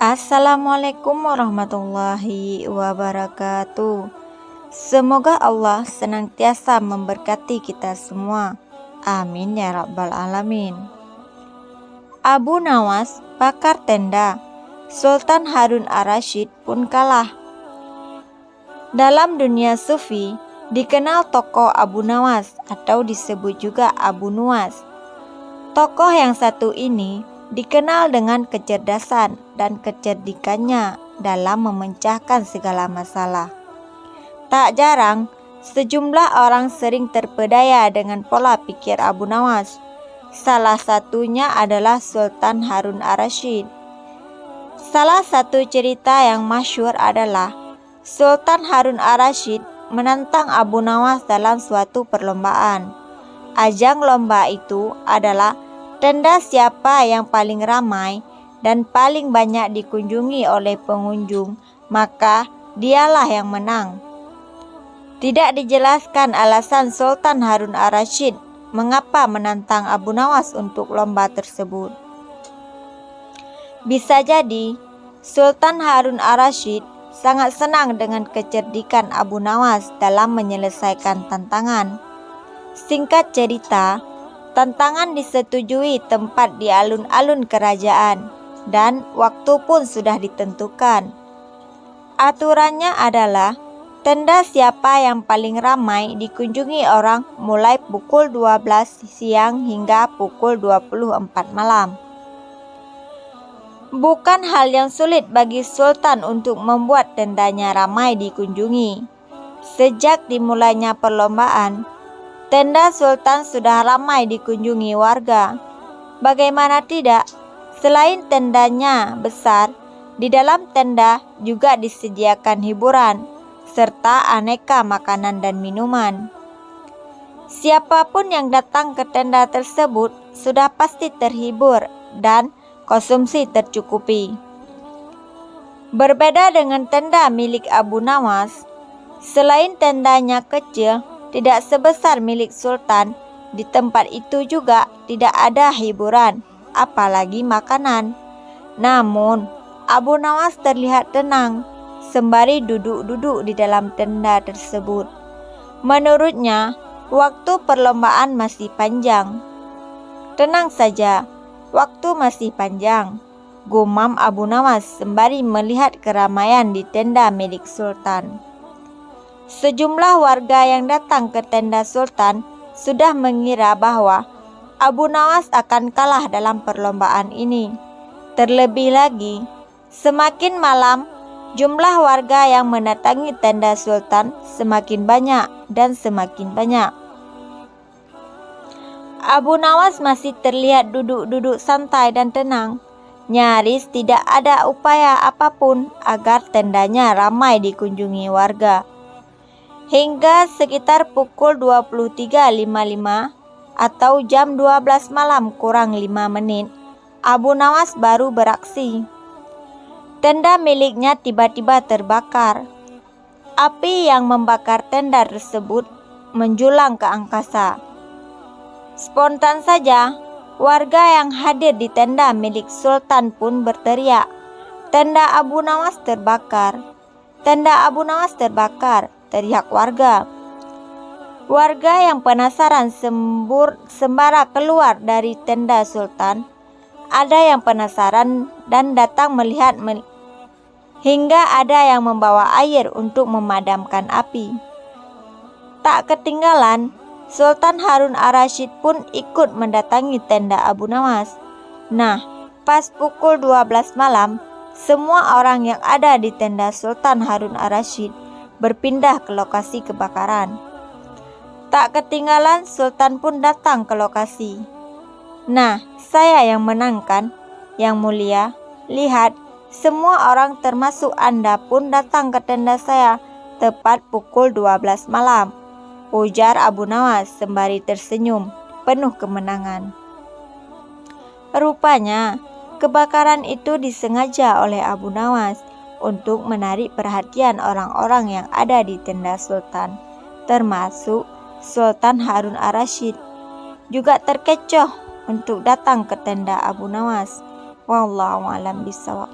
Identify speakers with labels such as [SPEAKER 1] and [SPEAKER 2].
[SPEAKER 1] Assalamualaikum warahmatullahi wabarakatuh. Semoga Allah senantiasa memberkati kita semua. Amin ya rabbal alamin. Abu Nawas bakar tenda, Sultan Harun ar-Rasyid pun kalah. Dalam dunia sufi dikenal tokoh Abu Nawas atau disebut juga Abu Nuwas. Tokoh yang satu ini dikenal dengan kecerdasan dan kecerdikannya dalam memecahkan segala masalah. Tak jarang, sejumlah orang sering terpedaya dengan pola pikir Abu Nawas. Salah satunya adalah Sultan Harun ar-Rasyid. Salah satu cerita yang masyhur adalah Sultan Harun ar-Rasyid menantang Abu Nawas dalam suatu perlombaan. Ajang lomba itu adalah tenda siapa yang paling ramai dan paling banyak dikunjungi oleh pengunjung, maka dialah yang menang. Tidak dijelaskan alasan Sultan Harun ar-Rasyid mengapa menantang Abu Nawas untuk lomba tersebut. Bisa jadi Sultan Harun ar-Rasyid sangat senang dengan kecerdikan Abu Nawas dalam menyelesaikan tantangan. Singkat cerita, tantangan disetujui tempat di alun-alun kerajaan dan waktu pun sudah ditentukan. Aturannya adalah tenda siapa yang paling ramai dikunjungi orang mulai pukul 12 siang hingga pukul 24 malam. Bukan hal yang sulit bagi Sultan untuk membuat tendanya ramai dikunjungi. Sejak dimulainya perlombaan, tenda Sultan sudah ramai dikunjungi warga. Bagaimana tidak, selain tendanya besar, di dalam tenda juga disediakan hiburan, serta aneka makanan dan minuman. Siapapun yang datang ke tenda tersebut sudah pasti terhibur dan konsumsi tercukupi. Berbeda dengan tenda milik Abu Nawas, selain tendanya kecil, tidak sebesar milik Sultan, di tempat itu juga tidak ada hiburan, apalagi makanan. Namun, Abu Nawas terlihat tenang, sembari duduk-duduk di dalam tenda tersebut. Menurutnya, waktu perlombaan masih panjang. Tenang saja, waktu masih panjang, gumam Abu Nawas sembari melihat keramaian di tenda milik Sultan. Sejumlah warga yang datang ke tenda Sultan sudah mengira bahwa Abu Nawas akan kalah dalam perlombaan ini. Terlebih lagi, semakin malam, jumlah warga yang mendatangi tenda Sultan semakin banyak dan semakin banyak. Abu Nawas masih terlihat duduk-duduk santai dan tenang. Nyaris tidak ada upaya apapun agar tendanya ramai dikunjungi warga. Hingga sekitar pukul 23.55 atau jam 12 malam kurang 5 menit, Abu Nawas baru beraksi. Tenda miliknya tiba-tiba terbakar. Api yang membakar tenda tersebut menjulang ke angkasa. Spontan saja, warga yang hadir di tenda milik Sultan pun berteriak, "Tenda Abu Nawas terbakar! Tenda Abu Nawas terbakar!" teriak warga. Warga yang penasaran sembara keluar dari tenda Sultan. Ada yang penasaran dan datang melihat hingga ada yang membawa air untuk memadamkan api. Tak ketinggalan, Sultan Harun ar-Rasyid pun ikut mendatangi tenda Abu Nawas. Nah, pas pukul 12 malam, semua orang yang ada di tenda Sultan Harun ar-Rasyid berpindah ke lokasi kebakaran. Tak ketinggalan, Sultan pun datang ke lokasi. "Nah, saya yang menang kan, Yang Mulia? Lihat, semua orang termasuk Anda pun datang ke tenda saya tepat pukul 12 malam." ujar Abu Nawas sembari tersenyum penuh kemenangan. Rupanya, kebakaran itu disengaja oleh Abu Nawas untuk menarik perhatian orang-orang yang ada di tenda Sultan, termasuk Sultan Harun ar-Rasyid. Juga terkecoh untuk datang ke tenda Abu Nawas. Wallahu a'lam bishawab.